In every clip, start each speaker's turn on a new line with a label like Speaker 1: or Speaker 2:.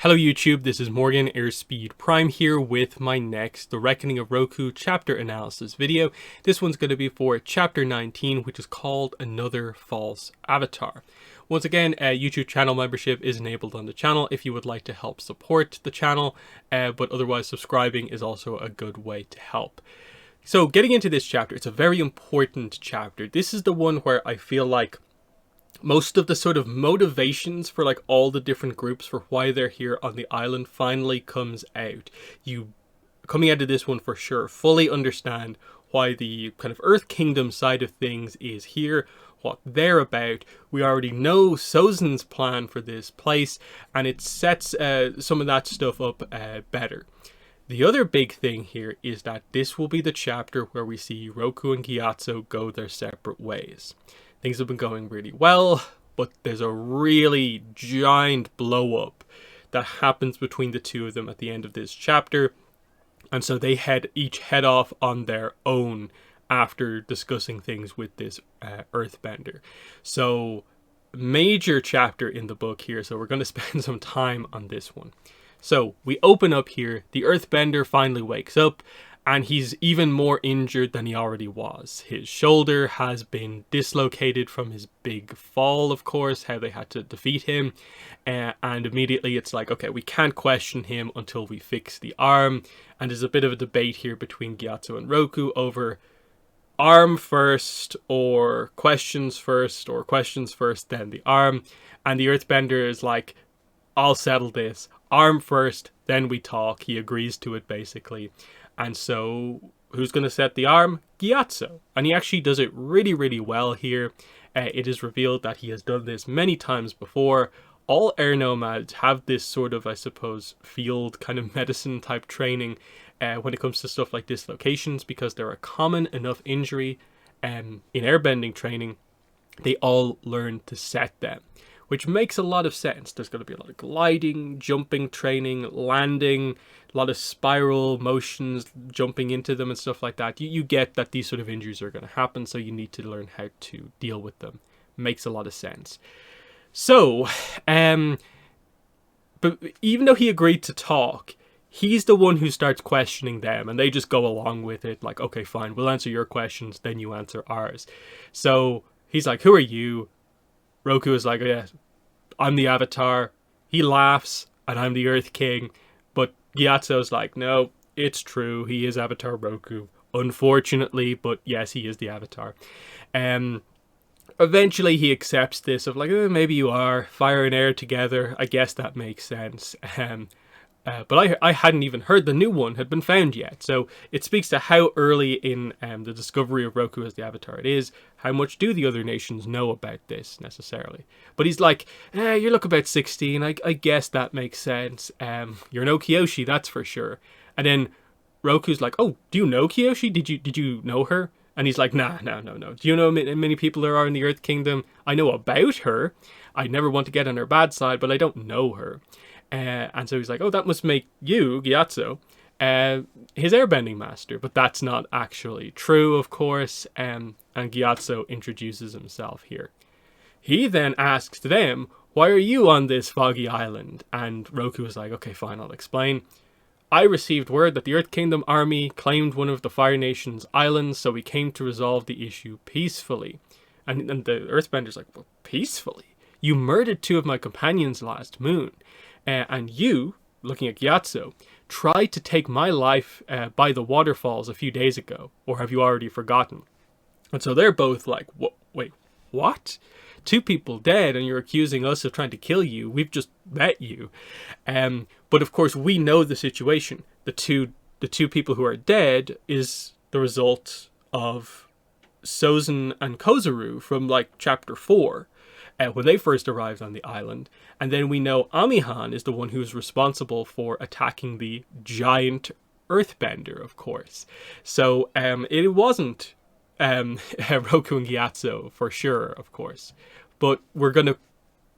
Speaker 1: Hello YouTube, this is Morgan Airspeed Prime here with my next The Reckoning of Roku chapter analysis video. This one's going to be for chapter 19, which is called Another False Avatar. Once again, YouTube channel membership is enabled on the channel if you would like to help support the channel, but otherwise subscribing is also a good way to help. So getting into this chapter, it's a very important chapter. This is the one where I feel like most of the sort of motivations for like all the different groups for why they're here on the island finally comes out. You, coming out of this one for sure, fully understand why the kind of Earth Kingdom side of things is here, what they're about. We already know Sozan's plan for this place, and it sets some of that stuff up better. The other big thing here is that this will be the chapter where we see Roku and Gyatso go their separate ways. Things have been going really well, but there's a really giant blow up that happens between the two of them at the end of this chapter. And so they each head off on their own after discussing things with this earthbender. So major chapter in the book here. So we're going to spend some time on this one. So we open up here. The earthbender finally wakes up, and he's even more injured than he already was. His shoulder has been dislocated from his big fall, of course, how they had to defeat him. And immediately it's like, okay, we can't question him until we fix the arm. And there's a bit of a debate here between Gyatso and Roku over arm first, or questions first, then the arm. And the earthbender is like, I'll settle this. Arm first, then we talk. He agrees to it, basically. And so, who's going to set the arm? Gyatso. And he actually does it really, really well here. It is revealed that he has done this many times before. All air nomads have this sort of, I suppose, field kind of medicine type training when it comes to stuff like dislocations, because they're a common enough injury in airbending training. They all learn to set them, which makes a lot of sense. There's going to be a lot of gliding, jumping training, landing, a lot of spiral motions, jumping into them and stuff like that. You get that these sort of injuries are going to happen, so you need to learn how to deal with them. Makes a lot of sense. So, but even though he agreed to talk, he's the one who starts questioning them, and they just go along with it, like, okay, fine, we'll answer your questions, then you answer ours. So he's like, who are you? Roku is like, oh, yeah, I'm the Avatar. He laughs, and I'm the Earth King. But Gyatso's like, no, it's true. He is Avatar Roku. Unfortunately, but yes, he is the Avatar. Eventually, he accepts this of like, maybe you are. Fire and air together. I guess that makes sense. But I hadn't even heard the new one had been found yet. So it speaks to how early in the discovery of Roku as the Avatar it is. How much do the other nations know about this necessarily? But he's like, you look about 16. I guess that makes sense. You're no Kyoshi, that's for sure. And then Roku's like, oh, do you know Kyoshi? Did you know her? And he's like, no. Do you know how many people there are in the Earth Kingdom? I know about her. I never want to get on her bad side, but I don't know her. And so he's like, oh, that must make you, Gyatso, his airbending master. But that's not actually true, of course. And Gyatso introduces himself here. He then asks them, why are you on this foggy island? And Roku is like, okay, fine, I'll explain. I received word that the Earth Kingdom army claimed one of the Fire Nation's islands, so we came to resolve the issue peacefully. And the Earthbender's like, well, peacefully? You murdered 2 of my companions last moon. And you, looking at Gyatso, tried to take my life by the waterfalls a few days ago. Or have you already forgotten? And so they're both like, wait, what? 2 people dead and you're accusing us of trying to kill you. We've just met you. But of course, we know the situation. The two people who are dead is the result of Sozan and Kozaru from like chapter 4. When they first arrived on the island. And then we know Amihan is the one who's responsible for attacking the giant earthbender, of course. So it wasn't Roku and Gyatso for sure, of course. But we're going to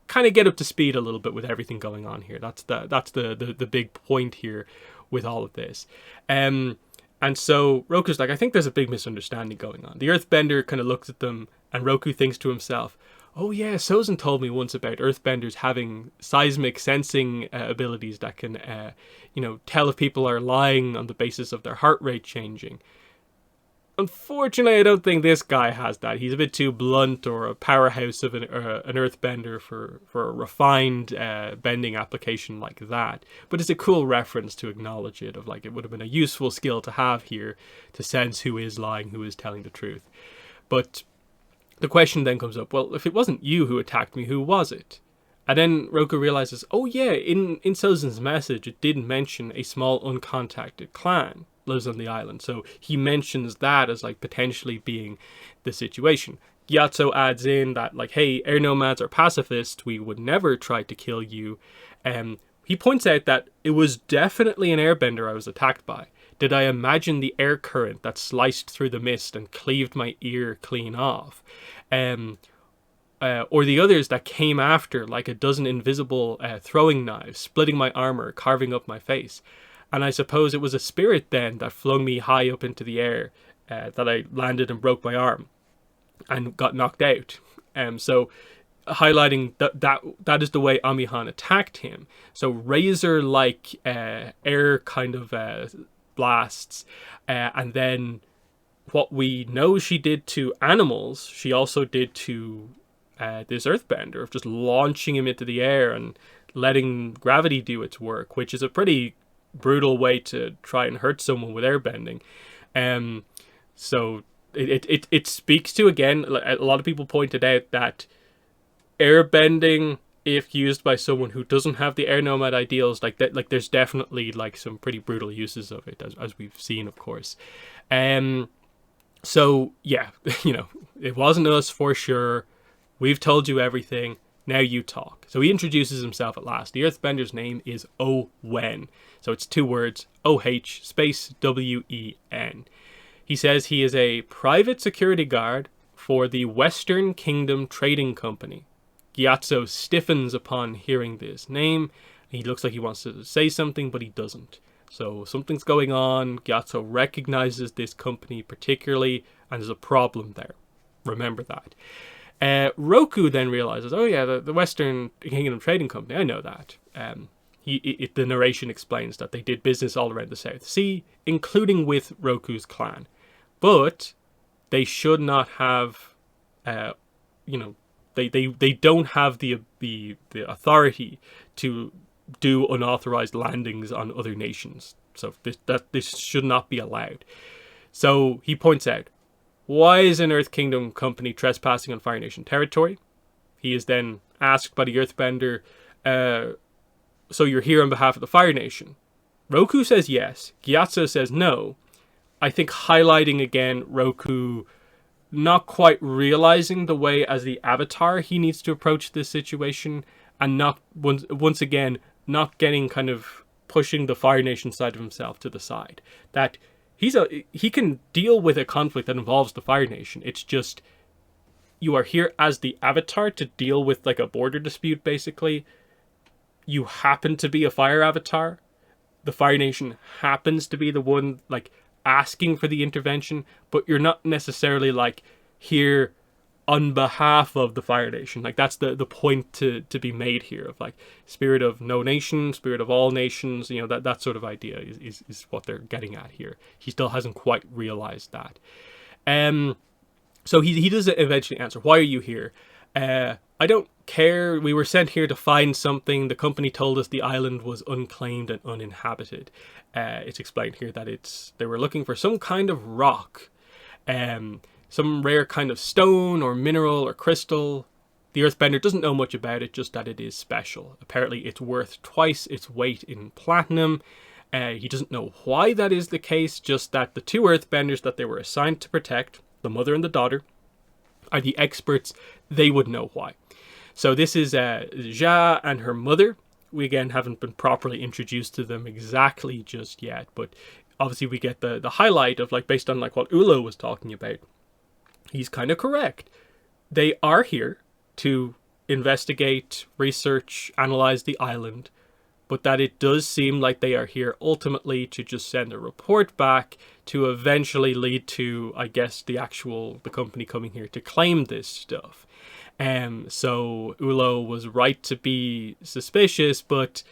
Speaker 1: kind of get up to speed a little bit with everything going on here. That's the big point here with all of this. And so Roku's like, I think there's a big misunderstanding going on. The earthbender kind of looks at them, and Roku thinks to himself, Oh yeah, Sozin told me once about earthbenders having seismic sensing abilities that can, tell if people are lying on the basis of their heart rate changing. Unfortunately, I don't think this guy has that. He's a bit too blunt or a powerhouse of an earthbender for a refined bending application like that. But it's a cool reference to acknowledge it, of like it would have been a useful skill to have here to sense who is lying, who is telling the truth. But the question then comes up, well, if it wasn't you who attacked me, who was it? And then Roku realizes, oh yeah, in Sozin's message, it did mention a small uncontacted clan lives on the island. So he mentions that as like potentially being the situation. Gyatso adds in that like, hey, air nomads are pacifists. We would never try to kill you. He points out that it was definitely an airbender I was attacked by. Did I imagine the air current that sliced through the mist and cleaved my ear clean off? Or the others that came after, like a dozen invisible throwing knives, splitting my armor, carving up my face. And I suppose it was a spirit then that flung me high up into the air, that I landed and broke my arm and got knocked out. So highlighting that is the way Amihan attacked him. So razor-like air kind of blasts, and then what we know she did to animals, she also did to this earthbender, of just launching him into the air and letting gravity do its work, which is a pretty brutal way to try and hurt someone with airbending. So it speaks to, again, a lot of people pointed out that airbending, if used by someone who doesn't have the air nomad ideals, like that, like there's definitely like some pretty brutal uses of it, as we've seen, of course. So yeah, it wasn't us for sure. We've told you everything. Now you talk. So he introduces himself at last. The earthbender's name is Owen. So it's 2 words, O-H space W-E-N. He says he is a private security guard for the Western Kingdom Trading Company. Gyatso stiffens upon hearing this name. He looks like he wants to say something, but he doesn't. So something's going on. Gyatso recognizes this company particularly, and there's a problem there. Remember that. Roku then realizes, oh yeah, the Western Kingdom Trading Company, I know that. The narration explains that they did business all around the South Sea, including with Roku's clan. But they should not have, they don't have the authority to do unauthorized landings on other nations. So this should not be allowed. So he points out, why is an Earth Kingdom company trespassing on Fire Nation territory? He is then asked by the Earthbender, so you're here on behalf of the Fire Nation? Roku says yes. Gyatso says no. I think highlighting again Roku not quite realizing the way as the Avatar he needs to approach this situation, and not once again not getting kind of pushing the Fire Nation side of himself to the side. That he can deal with a conflict that involves the Fire Nation. It's just you are here as the Avatar to deal with like a border dispute, basically. You happen to be a Fire Avatar. The Fire Nation happens to be the one like asking for the intervention, but you're not necessarily like here on behalf of the Fire Nation. Like that's the point to be made here, of like spirit of no nation, spirit of all nations, that sort of idea is what they're getting at here. He still hasn't quite realized that. So he does eventually answer, why are you here? I don't care. We were sent here to find something. The company told us the island was unclaimed and uninhabited. It's explained here that they were looking for some kind of rock, some rare kind of stone or mineral or crystal. The Earthbender doesn't know much about it, just that it is special. Apparently it's worth twice its weight in platinum. He doesn't know why that is the case, just that the 2 Earthbenders that they were assigned to protect, the mother and the daughter, are the experts. They would know why. So this is Ja and her mother. We again haven't been properly introduced to them exactly just yet, but obviously we get the highlight of like based on like what Ulo was talking about. He's kind of correct. They are here to investigate, research, analyze the island, but that it does seem like they are here ultimately to just send a report back to eventually lead to, I guess, the company coming here to claim this stuff. So Ulo was right to be suspicious, but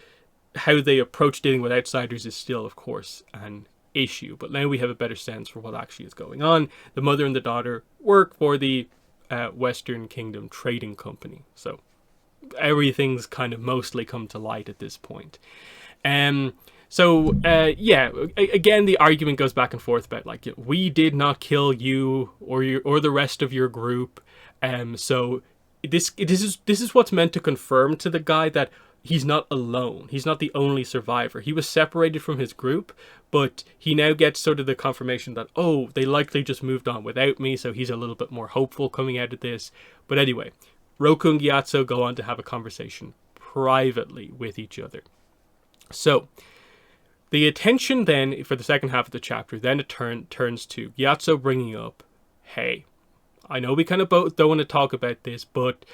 Speaker 1: how they approach dealing with outsiders is still, of course, an issue. But now we have a better sense for what actually is going on. The mother and the daughter work for the Western Kingdom Trading Company. So everything's kind of mostly come to light at this point. Again, the argument goes back and forth about like, we did not kill you or the rest of your group. So this is what's meant to confirm to the guy that he's not alone. He's not the only survivor. He was separated from his group, but he now gets sort of the confirmation that, oh, they likely just moved on without me, so he's a little bit more hopeful coming out of this. But anyway, Roku and Gyatso go on to have a conversation privately with each other. So the attention then for the second half of the chapter, then it turns to Gyatso bringing up, hey, I know we kind of both don't want to talk about this, but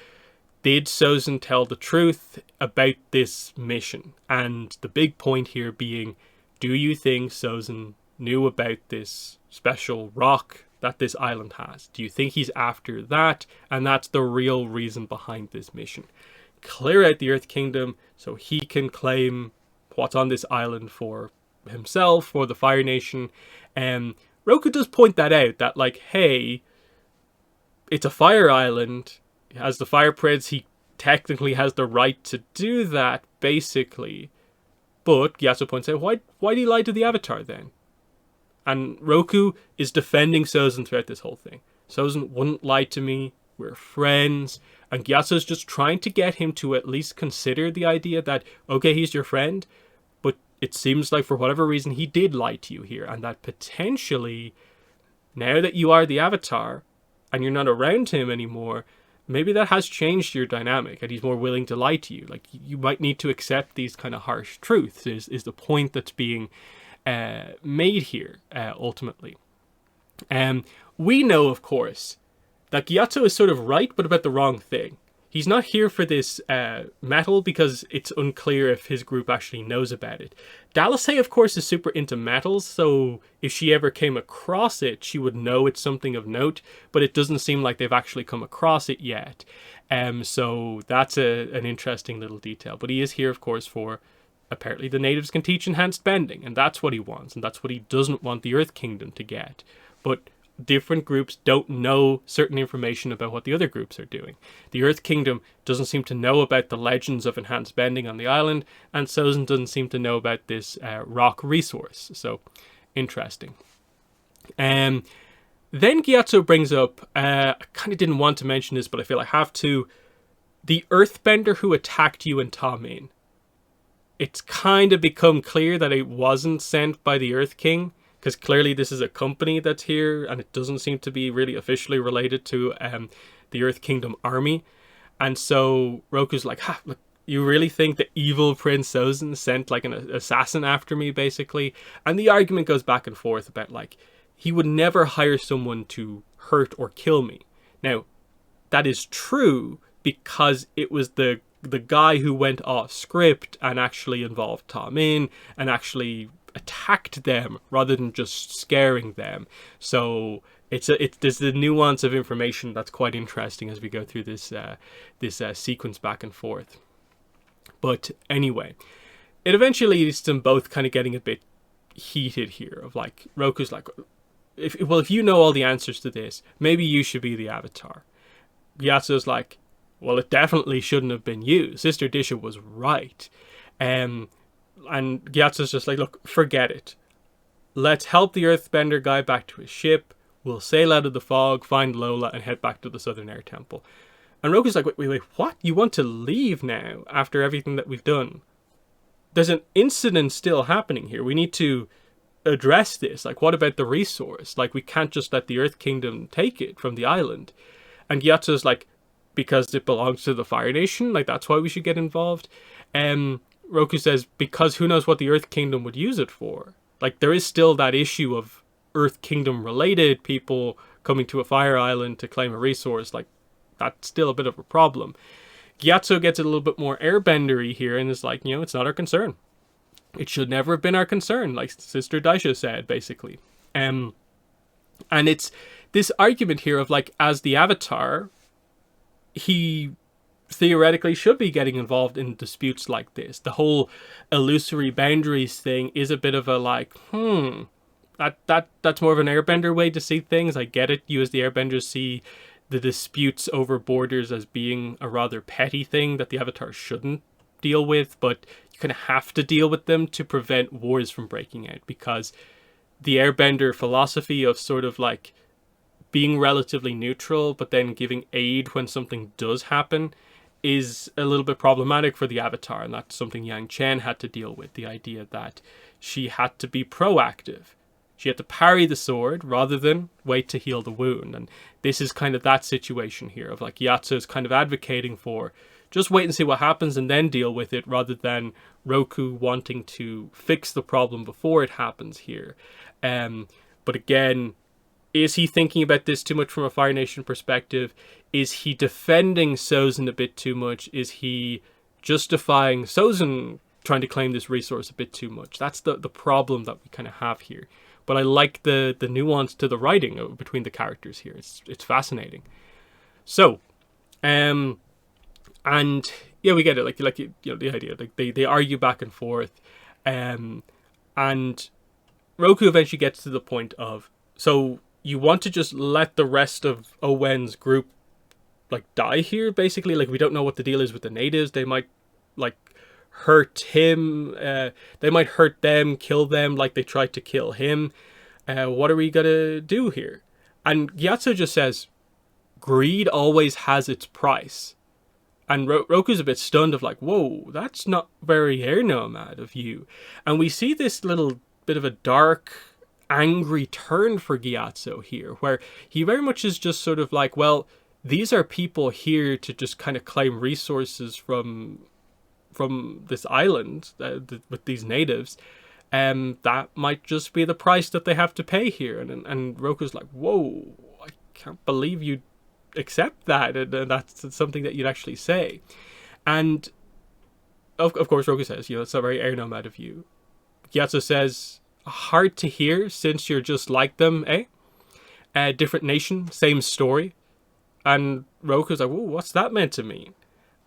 Speaker 1: did Sozin tell the truth about this mission? And the big point here being, do you think Sozin knew about this special rock that this island has? Do you think he's after that? And that's the real reason behind this mission. Clear out the Earth Kingdom so he can claim what's on this island for himself, for the Fire Nation. Roku does point that out, that like, hey, it's a fire island. As the Fire Prince, he technically has the right to do that, basically. But Gyatso points out, why did he lie to the Avatar then? And Roku is defending Sozin throughout this whole thing. Sozin wouldn't lie to me. We're friends. And Gyatso's just trying to get him to at least consider the idea that, okay, he's your friend, but it seems like for whatever reason he did lie to you here. And that potentially, now that you are the Avatar, and you're not around him anymore, maybe that has changed your dynamic and he's more willing to lie to you. Like, you might need to accept these kind of harsh truths is the point that's being made here, ultimately. We know, of course, that Gyatso is sort of right, but about the wrong thing. He's not here for this metal because it's unclear if his group actually knows about it. Dalisay, of course, is super into metals, so if she ever came across it, she would know it's something of note, but it doesn't seem like they've actually come across it yet. So that's an interesting little detail. But he is here, of course, for apparently the natives can teach enhanced bending, and that's what he wants, and that's what he doesn't want the Earth Kingdom to get. But different groups don't know certain information about what the other groups are doing. The Earth Kingdom doesn't seem to know about the legends of enhanced bending on the island, and Sozin doesn't seem to know about this rock resource. So, interesting. Then Gyatso brings up, I kind of didn't want to mention this, but I feel I have to, the earthbender who attacked you in Ta Min. It's kind of become clear that it wasn't sent by the Earth King, because clearly this is a company that's here, and it doesn't seem to be really officially related to the Earth Kingdom army. And so Roku's like, look, you really think the evil Prince Sozin sent like an assassin after me, basically? And the argument goes back and forth about like, he would never hire someone to hurt or kill me. Now, that is true because it was the guy who went off script and actually involved Ta Min and actually attacked them rather than just scaring them. So there's the nuance of information that's quite interesting as we go through this sequence back and forth. But anyway, it eventually leads to them both kind of getting a bit heated here. Of like, Roku's like, if you know all the answers to this, maybe you should be the Avatar. Gyatso's like, well, it definitely shouldn't have been you. Sister Disha was right. And Gyatso's just like, look, forget it. Let's help the Earthbender guy back to his ship. We'll sail out of the fog, find Lola, and head back to the Southern Air Temple. And Roku's like, wait, what? You want to leave now after everything that we've done? There's an incident still happening here. We need to address this. Like, what about the resource? Like, we can't just let the Earth Kingdom take it from the island. And Gyatso's like, because it belongs to the Fire Nation? Like, that's why we should get involved? Roku says, because who knows what the Earth Kingdom would use it for? Like, there is still that issue of Earth Kingdom related people coming to a fire island to claim a resource. Like, that's still a bit of a problem. Gyatso gets a little bit more airbendery here and is like, it's not our concern. It should never have been our concern, like Sister Daisha said, basically. And it's this argument here of like, as the Avatar, he theoretically should be getting involved in disputes like this. The whole illusory boundaries thing is a bit of a like, that's more of an airbender way to see things. I get it. You as the airbenders see the disputes over borders as being a rather petty thing that the Avatar shouldn't deal with, but you kind of have to deal with them to prevent wars from breaking out, because the airbender philosophy of sort of like being relatively neutral but then giving aid when something does happen is a little bit problematic for the Avatar, and that's something Yang Chen had to deal with. The idea that she had to be proactive. She had to parry the sword rather than wait to heal the wound. And this is kind of that situation here of like Gyatso's kind of advocating for just wait and see what happens and then deal with it, rather than Roku wanting to fix the problem before it happens here. But again, is he thinking about this too much from a Fire Nation perspective? Is he defending Sozin a bit too much? Is he justifying Sozin trying to claim this resource a bit too much? That's the problem that we kind of have here. But I like the nuance to the writing between the characters here. It's fascinating. So, and yeah, we get it. Like you know, the idea. Like they argue back and forth, and Roku eventually gets to the point of, so you want to just let the rest of Owen's group like die here, basically? Like, we don't know what the deal is with the natives. They might like hurt him. They might hurt them, kill them like they tried to kill him. What are we gonna do here? And Gyatso just says, greed always has its price. And Roku's a bit stunned of like, whoa, that's not very air nomad of you. And we see this little bit of a dark, angry turn for Gyatso here, where he very much is just sort of like, well, these are people here to just kind of claim resources from this island with these natives, and that might just be the price that they have to pay here. And Roku's like, whoa, I can't believe you accept that, and that's something that you'd actually say. And of course Roku says, you know, it's not very air nomad of you. Gyatso says, hard to hear since you're just like them, eh? Different nation, same story. And Roku's like, whoa, what's that meant to mean?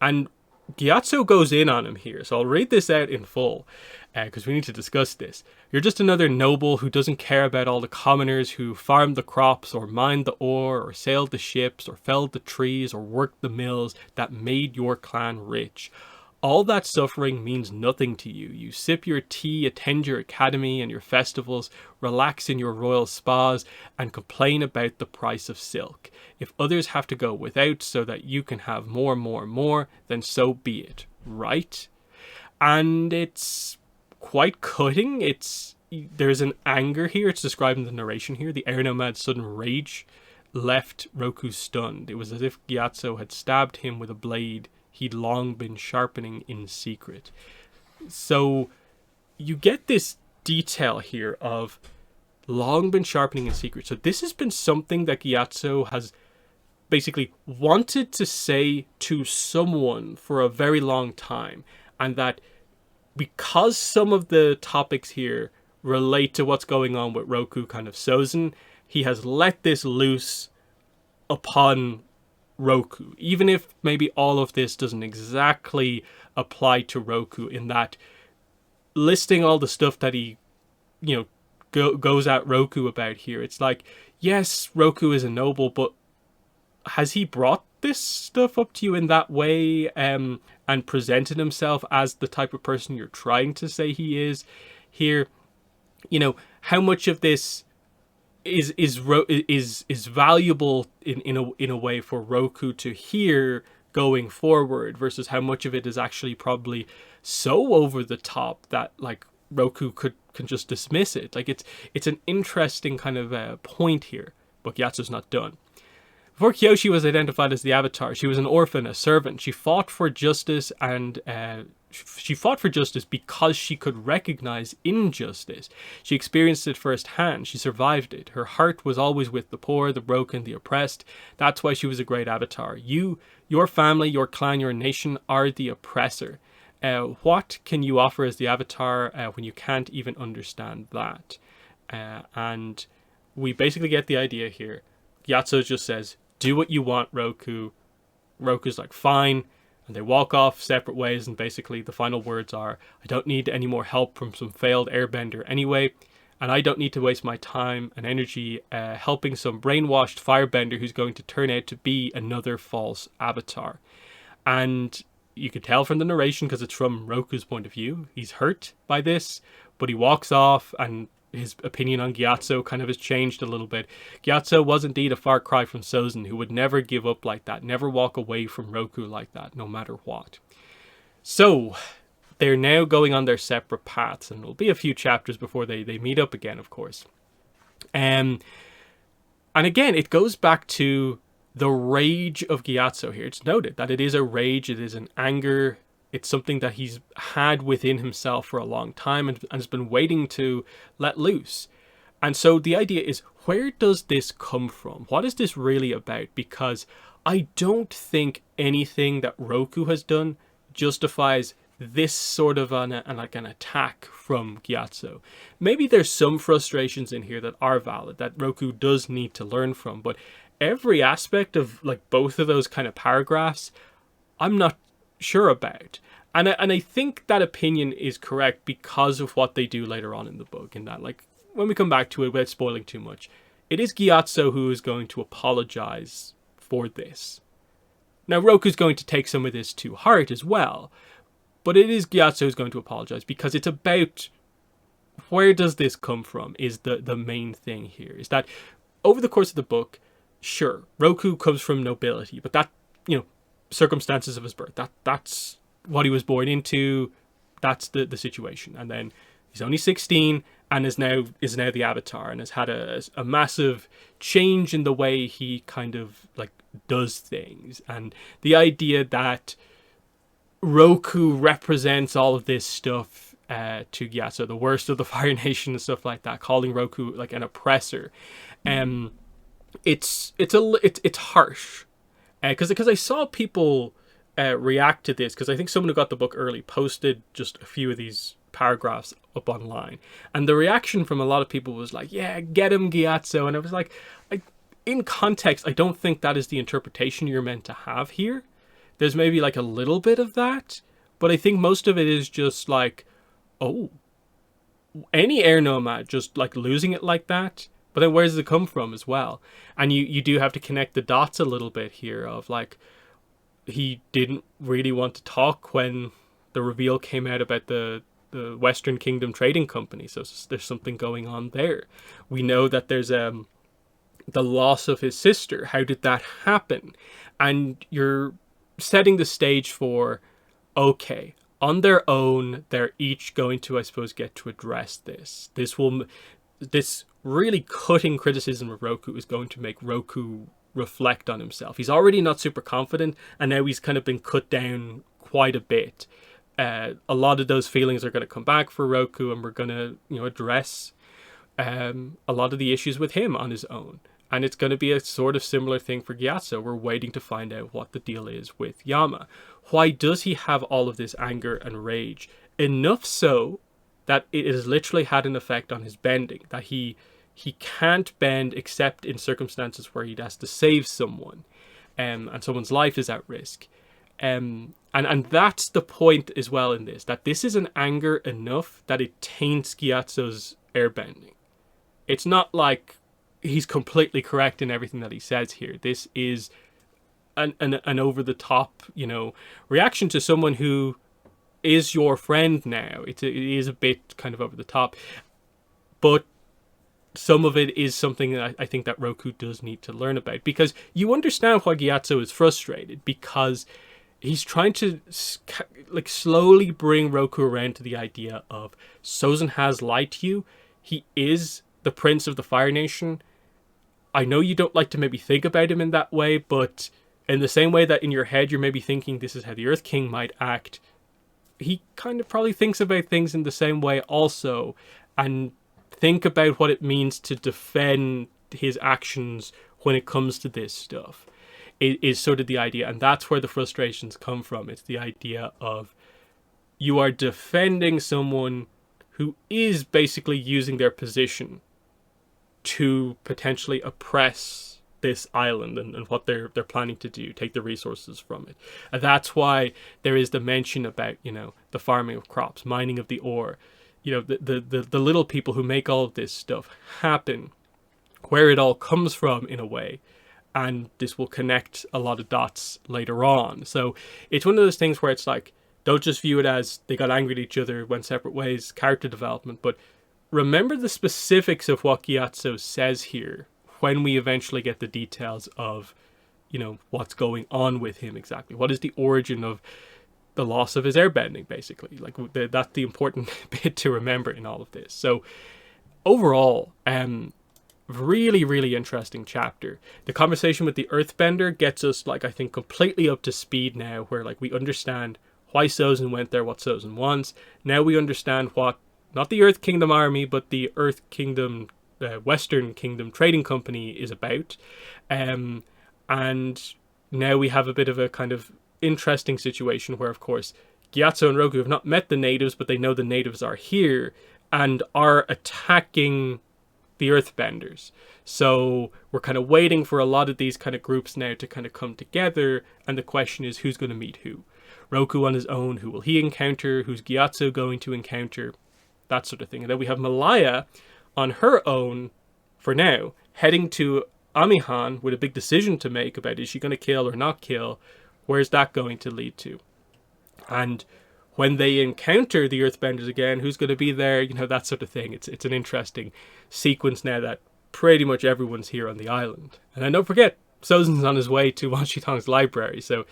Speaker 1: And Gyatso goes in on him here, so I'll read this out in full, because we need to discuss this. You're just another noble who doesn't care about all the commoners who farmed the crops, or mined the ore, or sailed the ships, or felled the trees, or worked the mills that made your clan rich. All that suffering means nothing to you. You sip your tea, attend your academy and your festivals, relax in your royal spas, and complain about the price of silk. If others have to go without so that you can have more, then so be it, right? And it's quite cutting. There's an anger here. It's described in the narration here. The air nomad's sudden rage left Roku stunned. It was as if Gyatso had stabbed him with a blade he'd long been sharpening in secret. So you get this detail here of long been sharpening in secret. So this has been something that Gyatso has basically wanted to say to someone for a very long time, and that because some of the topics here relate to what's going on with Roku kind of Sozin, he has let this loose upon Roku, even if maybe all of this doesn't exactly apply to Roku, in that listing all the stuff that he, you know, goes at Roku about here. It's like, yes, Roku is a noble, but has he brought this stuff up to you in that way, and presented himself as the type of person you're trying to say he is here? You know, how much of this is valuable in a way for Roku to hear going forward, versus how much of it is actually probably so over the top that like Roku can just dismiss it. Like it's an interesting kind of point here, but Gyatso's not done. Before Kyoshi was identified as the Avatar, she was an orphan, a servant. She fought for justice, and she fought for justice because she could recognize injustice. She experienced it firsthand. She survived it. Her heart was always with the poor, the broken, the oppressed. That's why she was a great Avatar. You, your family, your clan, your nation are the oppressor. What can you offer as the Avatar when you can't even understand that? And we basically get the idea here. Gyatso just says, do what you want, Roku. Roku's like, fine. And they walk off separate ways, and basically the final words are, I don't need any more help from some failed airbender anyway, and I don't need to waste my time and energy helping some brainwashed firebender who's going to turn out to be another false avatar. And you can tell from the narration, because it's from Roku's point of view, he's hurt by this, but he walks off, and his opinion on Gyatso kind of has changed a little bit. Gyatso was indeed a far cry from Sozin, who would never give up like that, never walk away from Roku like that, no matter what. So they're now going on their separate paths, and it'll be a few chapters before they meet up again, of course. And again, it goes back to the rage of Gyatso here. It's noted that it is a rage, it is an anger. It's something that he's had within himself for a long time and has been waiting to let loose. And so the idea is, where does this come from? What is this really about? Because I don't think anything that Roku has done justifies this sort of an attack from Gyatso. Maybe there's some frustrations in here that are valid, that Roku does need to learn from, but every aspect of like both of those kind of paragraphs, I'm not sure about. And I think that opinion is correct because of what they do later on in the book, in that, like, when we come back to it without spoiling too much, it is Gyatso who is going to apologize for this. Now, Roku's going to take some of this to heart as well, but it is Gyatso who's going to apologize, because it's about where does this come from is the main thing here. Is that over the course of the book, sure, Roku comes from nobility, but that, circumstances of his birth, that's what he was born into, that's the situation. And then he's only 16 and is now the Avatar, and has had a massive change in the way he kind of like does things. And the idea that Roku represents all of this stuff to Gyatso, the worst of the Fire Nation and stuff like that, calling Roku like an oppressor. It's harsh. Because I saw people react to this, because I think someone who got the book early posted just a few of these paragraphs up online, and the reaction from a lot of people was like, yeah, get him, Gyatso. And I was like, in context, I don't think that is the interpretation you're meant to have here. There's maybe like a little bit of that, but I think most of it is just like, oh, any air nomad just like losing it like that. But then where does it come from as well? And you do have to connect the dots a little bit here of like, he didn't really want to talk when the reveal came out about the Western Kingdom Trading Company. So there's something going on there. We know that there's the loss of his sister. How did that happen? And you're setting the stage for, okay, on their own, they're each going to, I suppose, get to address this. This really cutting criticism of Roku is going to make Roku reflect on himself. He's already not super confident, and now he's kind of been cut down quite a bit. A lot of those feelings are going to come back for Roku, and we're going to address a lot of the issues with him on his own. And it's going to be a sort of similar thing for Gyatso. We're waiting to find out what the deal is with Yama. Why does he have all of this anger and rage? Enough so that it has literally had an effect on his bending, that he can't bend except in circumstances where he has to save someone, and someone's life is at risk. And that's the point as well in this, that this is an anger enough that it taints Gyatso's airbending. It's not like he's completely correct in everything that he says here. This is an over-the-top, reaction to someone who is your friend now. It is a bit kind of over the top, but some of it is something that I think that Roku does need to learn about, because you understand why Gyatso is frustrated, because he's trying to like slowly bring Roku around to the idea of Sozin has lied to you. He is the prince of the Fire Nation. I know you don't like to maybe think about him in that way, but in the same way that in your head you're maybe thinking this is how the Earth King might act, he kind of probably thinks about things in the same way also, and think about what it means to defend his actions when it comes to this stuff. It is sort of the idea, and that's where the frustrations come from. It's the idea of you are defending someone who is basically using their position to potentially oppress this island and what they're planning to do, take the resources from it. And that's why there is the mention about, you know, the farming of crops, mining of the ore, you know, the little people who make all of this stuff happen, where it all comes from in a way. And this will connect a lot of dots later on. So it's one of those things where it's like, don't just view it as they got angry at each other, went separate ways, character development, but remember the specifics of what Gyatso says here when we eventually get the details of, you know, what's going on with him exactly. What is the origin of the loss of his airbending, basically? Like, that's the important bit to remember in all of this. So overall, really, really interesting chapter. The conversation with the earthbender gets us, like, I think completely up to speed now, where like we understand why Sozin went there, what Sozin wants. Now we understand what, not the Earth Kingdom Army, but the Earth Kingdom, Western Kingdom Trading Company is about. And now we have a bit of a kind of interesting situation where, of course, Gyatso and Roku have not met the natives, but they know the natives are here and are attacking the earthbenders. So we're kind of waiting for a lot of these kind of groups now to kind of come together, and the question is, who's going to meet who? Roku on his own, who will he encounter? Who's Gyatso going to encounter? That sort of thing. And then we have Malaya on her own, for now, heading to Amihan with a big decision to make about, is she going to kill or not kill? Where's that going to lead to? And when they encounter the earthbenders again, who's going to be there? You know, that sort of thing. It's an interesting sequence now that pretty much everyone's here on the island. And then don't forget, Sozin's on his way to Wanshitong's library, so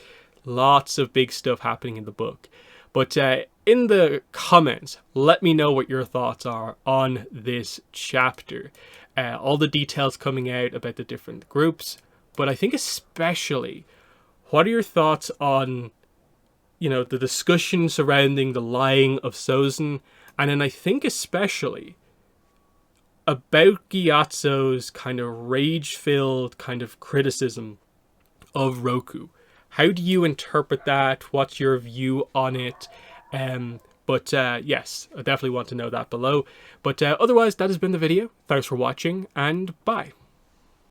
Speaker 1: lots of big stuff happening in the book. But in the comments, let me know what your thoughts are on this chapter. All the details coming out about the different groups, but I think especially, what are your thoughts on, you know, the discussion surrounding the lying of Sozin, and then I think especially about Gyatso's kind of rage-filled kind of criticism of Roku. How do you interpret that? What's your view on it? But yes, I definitely want to know that below. But otherwise, that has been the video. Thanks for watching, and bye.